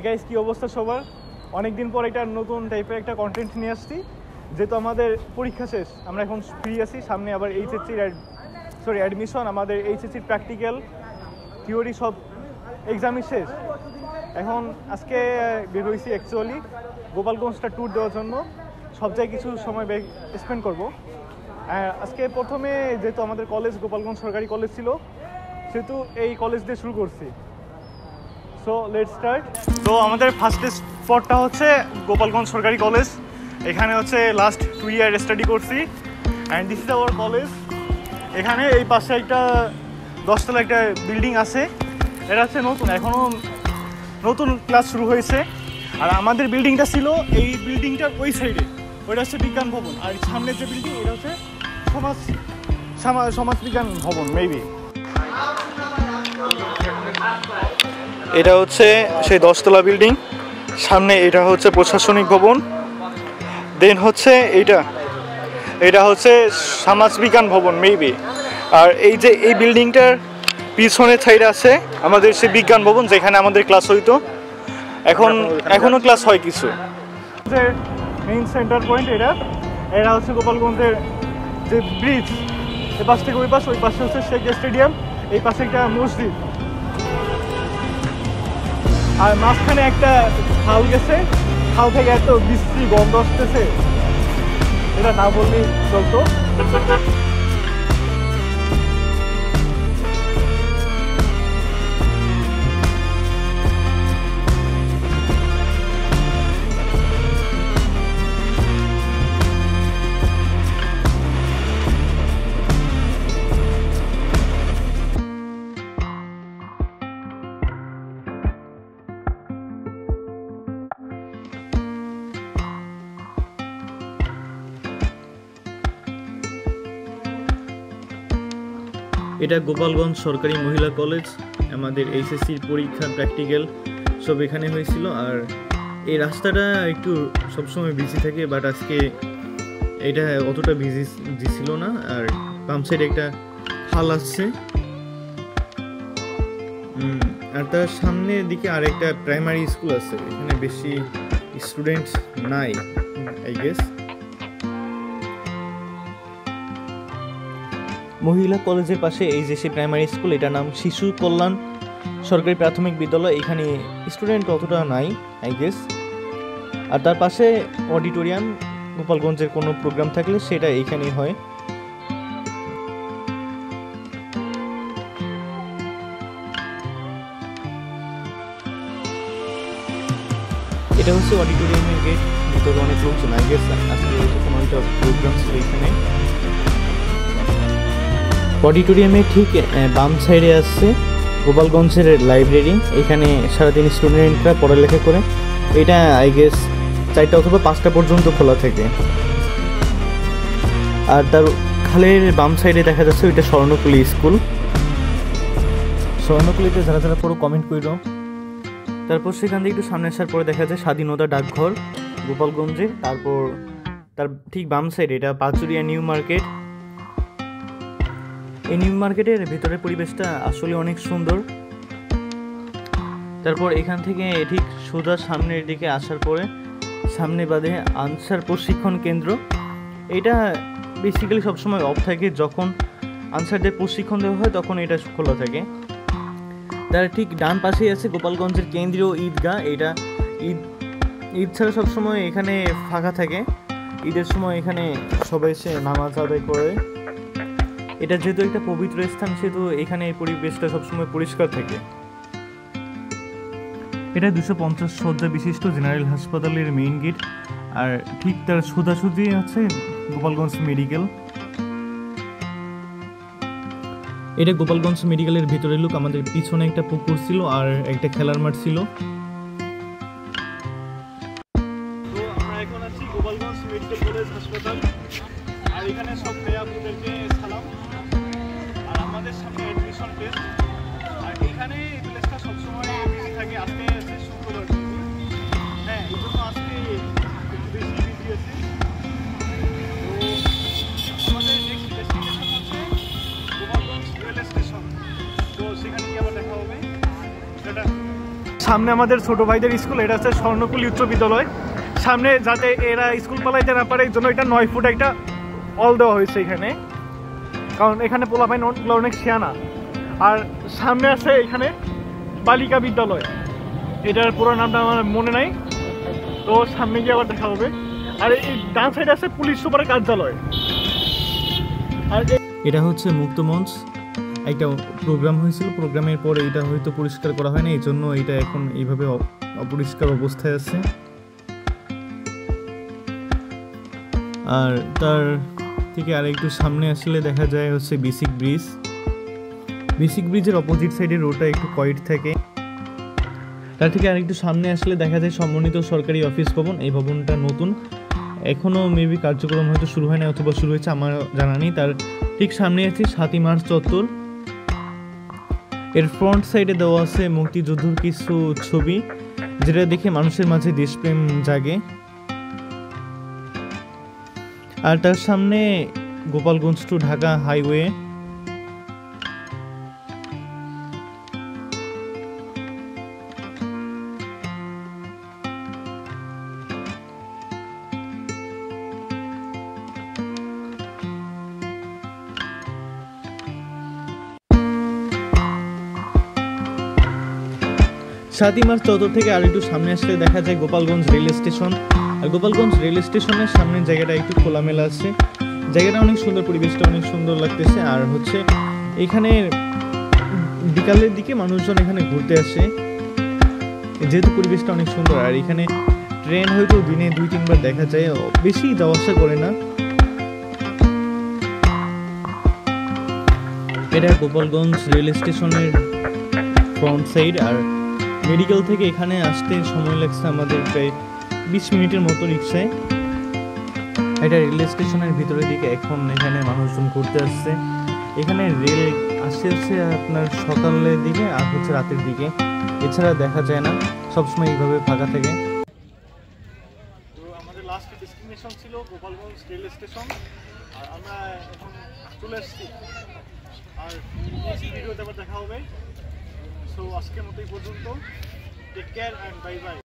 Guys কি অবস্থা সবার? অনেকদিন পর একটা নতুন টাইপের একটা কন্টেন্ট নিয়ে আসছি। যেহেতু আমাদের পরীক্ষা শেষ, আমরা এখন ফ্রি আছি। সামনে আবার অ্যাডমিশন, আমাদের এইচএসসির প্র্যাকটিক্যাল থিওরি সব এক্সামই শেষ। এখন আজকে বের হয়েছি অ্যাকচুয়ালি গোপালগঞ্জটা ট্যুর দেওয়ার জন্য। সব জায়গায় কিছু সময় স্পেন্ড করব। আজকে প্রথমে যেহেতু আমাদের কলেজ গোপালগঞ্জ সরকারি কলেজ ছিল, সেহেতু এই কলেজ দিয়ে শুরু করছি। So let's start. তো আমাদের ফার্স্ট স্পটটা হচ্ছে গোপালগঞ্জ সরকারি কলেজ। এখানে হচ্ছে লাস্ট 2 ইয়ার স্টাডি করছি and this is our college. এখানে এই পাশে একটা 10 তলা একটা বিল্ডিং আছে, এটা হচ্ছে নতুন, এখনও নতুন ক্লাস শুরু হয়েছে। আর আমাদের বিল্ডিংটা ছিল এই বিল্ডিংটার ওই সাইডে, ওইটা হচ্ছে বিজ্ঞান ভবন। আর সামনের যে বিল্ডিং এটা হচ্ছে সমাজ বিজ্ঞান ভবন মেবি। এটা হচ্ছে সেই 10 তলা বিল্ডিং, সামনে এটা হচ্ছে প্রশাসনিক ভবন, দেন হচ্ছে এটা হচ্ছে সমাজবিজ্ঞান ভবন মেবি। আর এই যে এই বিল্ডিংটার পিছনের সাইডে আছে আমাদের সেই বিজ্ঞান ভবন, যেখানে আমাদের ক্লাস হইতো। এখনও ক্লাস হয় কিছু। মেইন সেন্টার পয়েন্ট এটা হচ্ছে গোপালগঞ্জের যে ব্রিজ, এ পাশ থেকে ওই পাশে হচ্ছে শেখ স্টেডিয়াম, এই পাশে একটা মসজিদ। আর মাঝখানে একটা খাল গেছে, খাল থেকে এত বিশ্রী গন্ধ আসতেছে, এটা না বললেই চলতো। এটা গোপালগঞ্জ সরকারি মহিলা কলেজ। আমাদের এইচএসসির পরীক্ষা প্র্যাকটিক্যাল সব এখানে হয়েছিল। আর এই রাস্তাটা একটু সবসময় বিজি থাকে, বাট আজকে এটা অতটা বিজি ছিল না। আর বাম সাইডে একটা খাল আসছে, আর তার সামনের দিকে আরেকটা প্রাইমারি স্কুল আছে। এখানে বেশি স্টুডেন্টস নাই আই গেস। মহিলা কলেজের পাশে এই যে সেই প্রাইমারি স্কুল, এটার নাম শিশু কল্যাণ সরকারি প্রাথমিক বিদ্যালয়। এখানে স্টুডেন্ট অতটা নাই আই গেস। আর তার পাশে অডিটোরিয়াম, গোপালগঞ্জের কোনো প্রোগ্রাম থাকলে সেটা এইখানেই হয়। এটা হচ্ছে অডিটোরিয়ামের গেট, ভিতরে অনেক লোকজন আই গেস আজকে কোনো একটা প্রোগ্রাম ছিল এখানে। অডিটোরিয়ামে ঠিক বাম সাইডে আসছে গোপালগঞ্জের লাইব্রেরি। এখানে সারাদিন স্টুডেন্টরা পড়ালেখা করে। এটা আই গেস 4টা অথবা 5টা পর্যন্ত খোলা থাকে। আর তার খালের বাম সাইডে দেখা যাচ্ছে ওইটা স্বর্ণকুলি স্কুল। স্বর্ণকুলিতে যারা যারা পড়ো কমেন্ট করো। তারপর সেখান থেকে একটু সামনে আসার পরে দেখা যায় স্বাধীনতা ডাকঘর গোপালগঞ্জে। তারপর তার ঠিক বাম সাইডে এটা পাচুরিয়া নিউ মার্কেট। এই নিউ মার্কেটের ভিতরের পরিবেশটা আসলে অনেক সুন্দর। তারপর এখান থেকে ঠিক সোজা সামনের দিকে আসার পরে সামনে বাদে আনসার প্রশিক্ষণ কেন্দ্র। এটা বেসিক্যালি সবসময় অফ থাকে, যখন আনসারদের প্রশিক্ষণ দেওয়া হয় তখন এটা খোলা থাকে। তার ঠিক ডান পাশেই আছে গোপালগঞ্জের কেন্দ্রীয় ঈদগাহ। এটা ঈদ ছাড়া সবসময় এখানে ফাঁকা থাকে। ঈদের সময় এখানে সবাই এসে নামাজ আদায় করে। এটা যেহেতু একটা পবিত্র স্থান, সেহেতু এখানে এই পরিবেশটা সবসময় পরিষ্কার থাকে। এটা 250 শয্যা বিশিষ্ট জেনারেল হাসপাতালের মেইন গেট। আর ঠিক তার সোজাসুজি আছে গোপালগঞ্জ মেডিকেল। এটা গোপালগঞ্জ মেডিকেলের ভিতরের লুক। আমাদের পিছনে একটা পুকুর ছিল আর একটা খেলার মাঠ ছিল। তো আমরা এখন আছি গোপালগঞ্জ মেডিকেল কলেজ হাসপাতাল। আর এখানে সব ভাইয়াপুদেরকে সালাম। আর আমাদের সামনে অ্যাডমিশন টেস্ট। আর এখানে এই প্লেসটা সবসময় বিজি থাকে। আজকে আছে শুক্রবার, হ্যাঁ, এই জন্য আজকে একটু বেশি বিজি আছে। তো আমাদের নেক্সট ডেস্টিনেশন হচ্ছে গোপালগঞ্জ রেল স্টেশন। তো সেখানে গিয়ে আবার দেখা হবে। সামনে আমাদের ছোট ভাইদের স্কুল, এটা হচ্ছে স্বর্ণকুলি উচ্চ বিদ্যালয়। সামনে যাতে এরা স্কুল পালাইতে না পারে এই জন্য এটা 9 ফুট একটা অল দেওয়া হয়েছে এখানে, কারণ এখানে পোলাপাইন অনেক শিয়ানা। আর সামনে আছে এখানে বালিকা বিদ্যালয়, এটার পুরো নামটা আমার মনে নাই, তো সামনে গিয়ে আবার দেখা হবে। আর এই ডান সাইডে আছে পুলিশ সুপারের কার্যালয়। আর এটা হচ্ছে মুক্ত মঞ্চ, একটা প্রোগ্রাম হয়েছিল, প্রোগ্রামের পরে এটা হয়তো পরিষ্কার করা হয়নি, এই জন্য এটা এখন এইভাবে অপরিষ্কার অবস্থায় আছে। আর তার থেকে আর একটু সামনে আসলে দেখা যায় হচ্ছে বেসিক ব্রিজ। বেসিক ব্রিজের অপোজিট সাইডে রোডটা একটু কয়েট থাকে। তার থেকে আর একটু সামনে আসলে দেখা যায় সমন্বিত সরকারি অফিস ভবন। এই ভবনটা নতুন, এখনও মেবি কার্যক্রম হয়তো শুরু হয় না অথবা শুরু হয়েছে, আমার জানা নেই। তার ঠিক সামনে আছে 7ই মার্চ চত্বর। এর ফ্রন্ট সাইডে দেওয়া আছে মুক্তিযুদ্ধের কিছু ছবি, যেটা দেখে মানুষের মাঝে দেশপ্রেম জাগে। আর তার সামনে গোপালগঞ্জ টু ঢাকা হাইওয়ে। সাতই মার্চ চত্বর থেকে আর একটু সামনে আসলে দেখা যায় গোপালগঞ্জ রেল স্টেশন। আর গোপালগঞ্জ রেল স্টেশনের সামনের জায়গাটা একটু খোলামেলা আছে, জায়গাটা অনেক সুন্দর, পরিবেশটা অনেক সুন্দর লাগতেছে। আর হচ্ছে এখানে বিকালের দিকে মানুষজন এখানে ঘুরতে আসে, যেহেতু পরিবেশটা অনেক সুন্দর। আর এখানে ট্রেন হয়তো দিনে 2-3 বার দেখা যায়, বেশি যাওয়া আসা করে না। এটা গোপালগঞ্জ রেল স্টেশনের ফ্রন্ট সাইড। আর মেডিকেল থেকে এখানে আসতে সময় লাগছে আমাদের প্রায় 20 মিনিটের মতো রিক্সায়। এটা রেল স্টেশনের ভিতরের দিকে, এখন এখানে মানুষজন ঘুরতে আসছে। এখানে রেল আসছে আপনার সকালের দিকে আর হচ্ছে রাতের দিকে, এছাড়া দেখা যায় না, সবসময় এইভাবে ফাঁকা থাকে। তো আমাদের লাস্ট ডেস্টিনেশন ছিল গোপালগঞ্জ রেল স্টেশন, আর আমরা এখন চলে এসেছি। আর নেক্সট ভিডিওতে আবার দেখা হবে। সো আজকের মতো এই পর্যন্ত, take care and bye by.